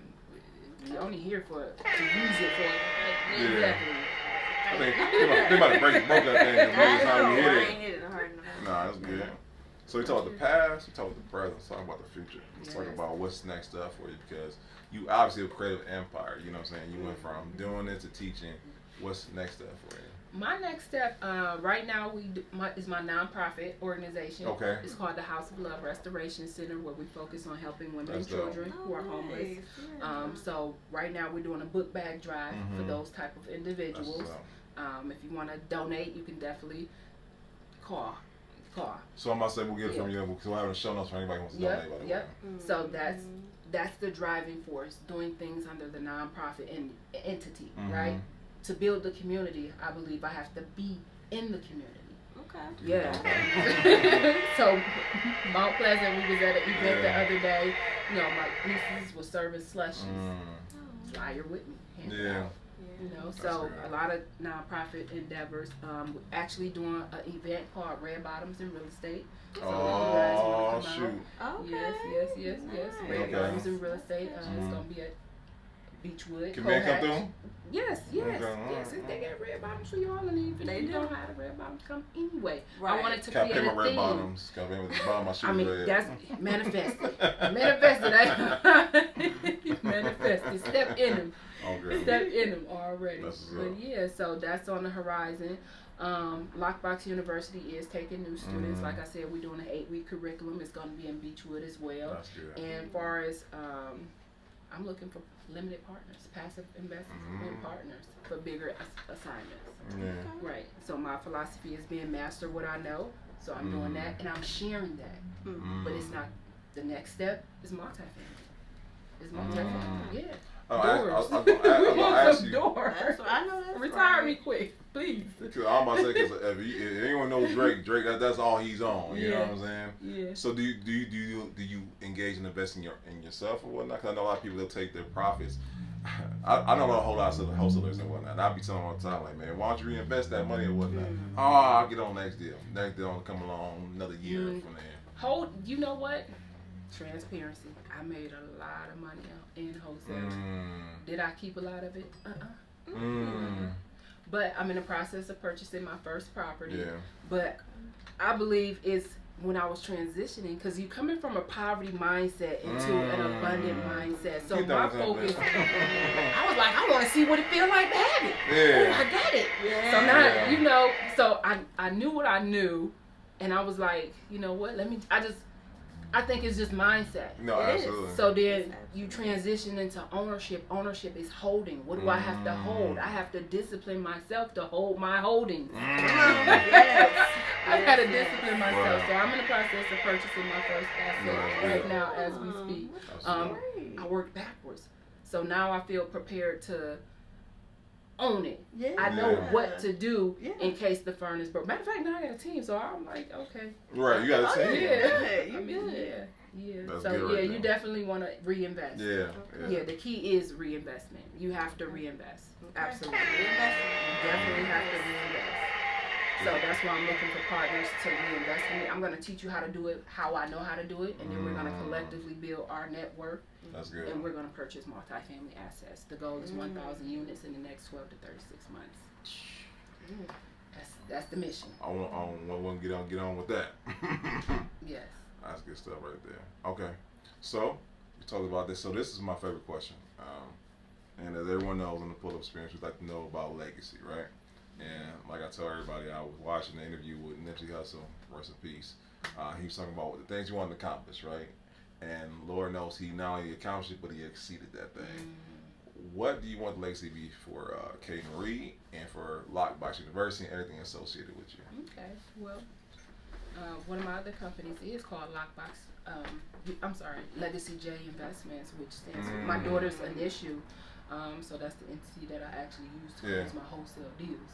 we're only here to use it for exactly. I think they might have broke that thing and maybe time we hit it. Nah, that's good. So we talk about the past, we talk about the present, let's talk about the future. Let's talk about what's next up for you, because you obviously have a creative empire, you know what I'm saying? You went from doing it to teaching. What's next up for you? My next step, right now, is my nonprofit organization. Okay. It's called the House of Love Restoration Center, where we focus on helping women and children who are homeless. So right now we're doing a book bag drive for those type of individuals. If you want to donate, you can definitely call. So I'm about to say we'll get it from you, because we'll have a show notes for anybody who wants to donate. By the way. So that's the driving force, doing things under the nonprofit entity, right? To build the community, I believe I have to be in the community. Okay. Yeah. So Mount Pleasant, we was at an event the other day. You know, my nieces were serving slushies. Flyer with me. Out. You know, so a lot of nonprofit endeavors. We're actually doing an event called Red Bottoms in Real Estate. So shoot. Okay. Yes. Red Bottoms in Real Estate. It's gonna be at Beechwood. Can men come through? Yes. If they got red bottoms for y'all, and if you don't have the red bottoms, come anyway. Right. I wanted to create a theme. Red bottoms. Got with the bottom of my shoes. I mean, red. that's manifested. Manifested. Step in them. Okay. Step in them already. But yeah, so that's on the horizon. Lockbox University is taking new students. Like I said, we're doing an 8-week curriculum. It's going to be in Beechwood as well. That's good. And as far as I'm looking for limited partners, passive investment partners for bigger assignments. Right. So my philosophy is being master what I know. So I'm doing that, and I'm sharing that. But it's not the next step. Is multifamily. It's multifamily. Yeah. Doors. I'm gonna ask you. Doors. I know that's Retire me quick, please. Because I'm about to say, because if anyone knows Drake, that's all he's on. You know what I'm saying? Yeah. So do you engage and invest in yourself or whatnot? Because I know a lot of people, they'll take their profits. I know a whole lot of wholesalers and whatnot. And I'll be telling them all the time, like, man, why don't you reinvest that money or whatnot? Oh, I'll get on next deal. Next deal will come along another year from there. You know what? Transparency. I made a lot of money in wholesale. Did I keep a lot of it? But I'm in the process of purchasing my first property. Yeah. But I believe it's when I was transitioning, because you're coming from a poverty mindset into an abundant mindset. So my focus, I was like, I want to see what it feels like to have it. Yeah. Oh, I got it. Yeah. So now, you know, so I knew what I knew, and I was like, you know what, I think it's just mindset. No, absolutely. So then you transition into ownership. Ownership is holding. What do I have to hold? I have to discipline myself to hold my holdings. I got to discipline myself. So I'm in the process of purchasing my first asset right now as we speak. I worked backwards. So now I feel prepared to own it. I know what to do in case the furnace broke. Matter of fact, now I got a team, so I'm like, okay. Right, you got a team. Yeah. That's So good right you there. definitely want to reinvest. Yeah. The key is reinvestment. You have to reinvest. Absolutely. You definitely have to reinvest. So that's why I'm looking for partners to reinvest in me. I'm going to teach you how to do it, how I know how to do it, and then we're going to collectively build our network. That's good. And we're going to purchase multifamily assets. The goal is 1,000 units in the next 12 to 36 months. That's the mission. I want to get on with that. Yes. That's good stuff right there. Okay, so we talked about this. So this is my favorite question. And as everyone knows in the pull-up experience, we like to know about legacy, right? And like I tell everybody, I was watching the interview with Nipsey Hussle, rest in peace. He was talking about the things he wanted to accomplish, right? And Lord knows he not only accomplished it, but he exceeded that thing. What do you want the legacy to be for K.Marie and for Lockbox University and everything associated with you? Okay, well, one of my other companies is called Lockbox. Legacy J Investments, which stands for my daughter's initial. So that's the entity that I actually use to close my wholesale deals,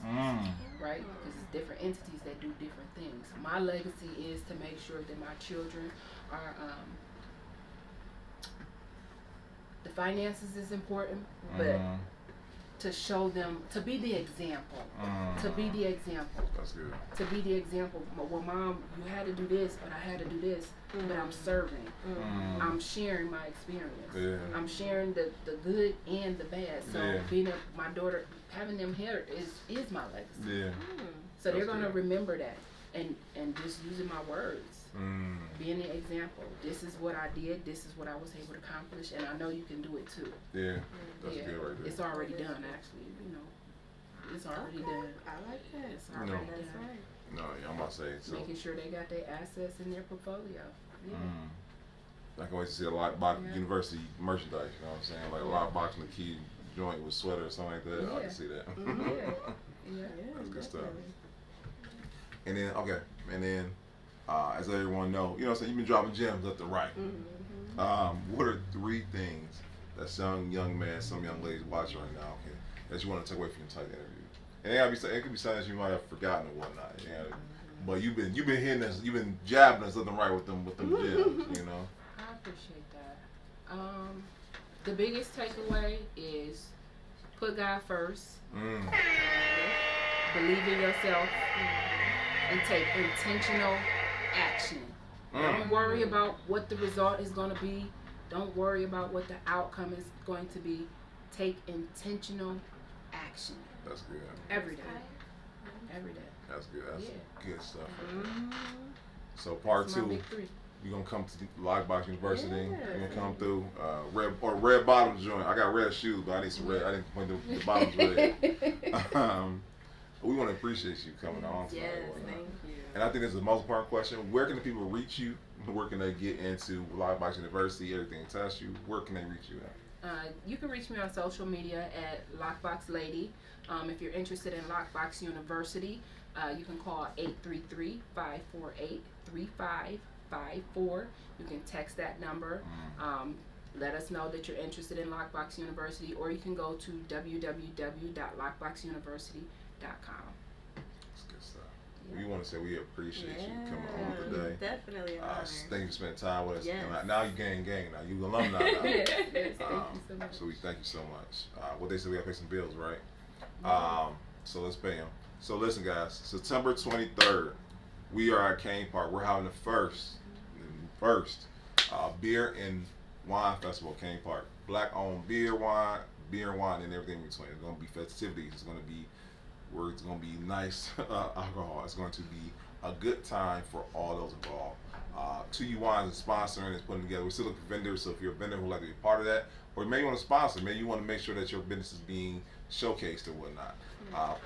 right? Because it's different entities that do different things. My legacy is to make sure that my children are, the finances is important, but to show them, to be the example, to be the example. That's good. To be the example. Well, Mom, you had to do this, but I had to do this, but I'm serving. I'm sharing my experience. Yeah. I'm sharing the good and the bad. So being my daughter, having them here is my legacy. Yeah. So they're gonna remember that, and just using my words, being the example. This is what I did. This is what I was able to accomplish, and I know you can do it too. Yeah, that's good right there. It's already done, actually. It's already done. I like that. It's already done. That's right. No, yeah, I'm about to say so. Making sure they got their assets in their portfolio. I can wait to see a Lockbox University merchandise. You know what I'm saying? Like a Lockbox and the key joint with sweater or something like that. I can see that. That's good stuff. And then, as everyone know, you know what I'm saying, you've been dropping gems left and right. What are 3 things that some young man, some young ladies watching right now, that you want to take away from your entire interview? And it could be something that you might have forgotten or whatnot. You know? But you've been hitting us, you've been jabbing us left and right with them gems. You know. I appreciate that. The biggest takeaway is put God first. Believe in yourself. And take intentional action. Don't worry about what the result is going to be. Don't worry about what the outcome is going to be. Take intentional action. That's good. Every day. Every day. That's good. That's good stuff. So part 2, you're going to come to Lockbox University. You're going to come through red bottoms joint. I got red shoes, but I need some red. I didn't point the bottoms red. We want to appreciate you coming on tonight. Yes, thank you. And I think this is the most important question. Where can the people reach you? Where can they get into Lockbox University, everything attached to you? Where can they reach you at? You can reach me on social media at Lockbox Lady. If you're interested in Lockbox University, you can call 833-548-3554. You can text that number. Let us know that you're interested in Lockbox University, or you can go to www.lockboxuniversity.com. That's good stuff. We want to say we appreciate you coming on today. Definitely. Thank you for spending time with us. Yes. And now you gang. Now you alumni now. Yes, thank you so much. So we thank you so much. What they said, we got to pay some bills, right? So let's pay them. So listen, guys. September 23rd, we are at Kane Park. We're having the first beer and wine festival at Kane Park. Black-owned beer and wine, and everything in between. It's going to be festivities. It's going to be nice alcohol. It's going to be a good time for all those involved. 2U Wines is sponsoring. It's putting together. We're still looking for vendors. So if you're a vendor who would like to be a part of that, or maybe you want to sponsor, maybe you want to make sure that your business is being showcased or whatnot,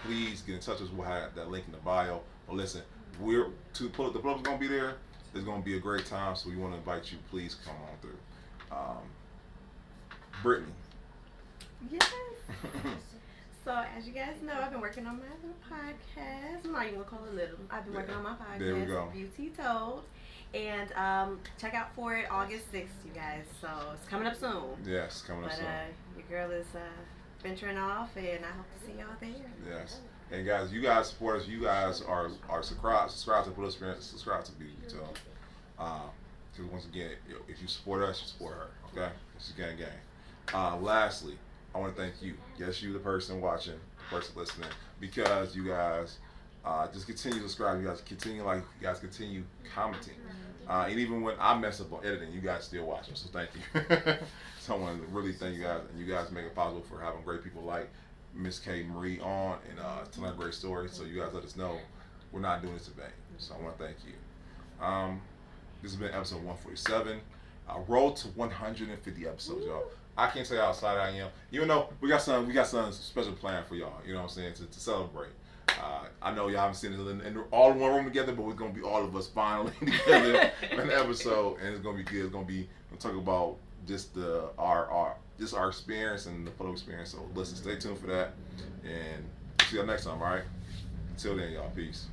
please get in touch with us. We'll have that link in the bio. But listen, the club's going to be there. It's going to be a great time. So we want to invite you. Please come on through. Brittany. Yes. So as you guys know, I've been working on my little podcast. I'm not even gonna call it little. I've been working on my podcast, there we go. Beauty Told. And check out for it August 6th, you guys. So it's coming up soon. Yes, coming up soon. Your girl is venturing off, and I hope to see y'all there. Yes. And guys, you guys support us. You guys are subscribe to Put Experience, subscribe to Beauty Told. Because once again, if you support us, you support her. Okay? This is gang. Lastly, I want to thank you. Yes, you, the person watching, the person listening, because you guys just continue to subscribe. You guys continue continue commenting. And even when I mess up on editing, you guys still watching. So thank you. So I want to really thank you guys, and you guys make it possible for having great people like Miss K.Marie on and telling a great story. So you guys let us know we're not doing this in vain. So I want to thank you. This has been episode 147. Road to 150 episodes, y'all. I can't tell you how excited I am. Even though we got some special plan for y'all. You know what I'm saying? To celebrate. I know y'all haven't seen it all in one room together, but we're gonna be all of us finally together in an episode, and it's gonna be good. We'll talk about just our experience and the photo experience. So listen, stay tuned for that, and see y'all next time. All right. Until then, y'all. Peace.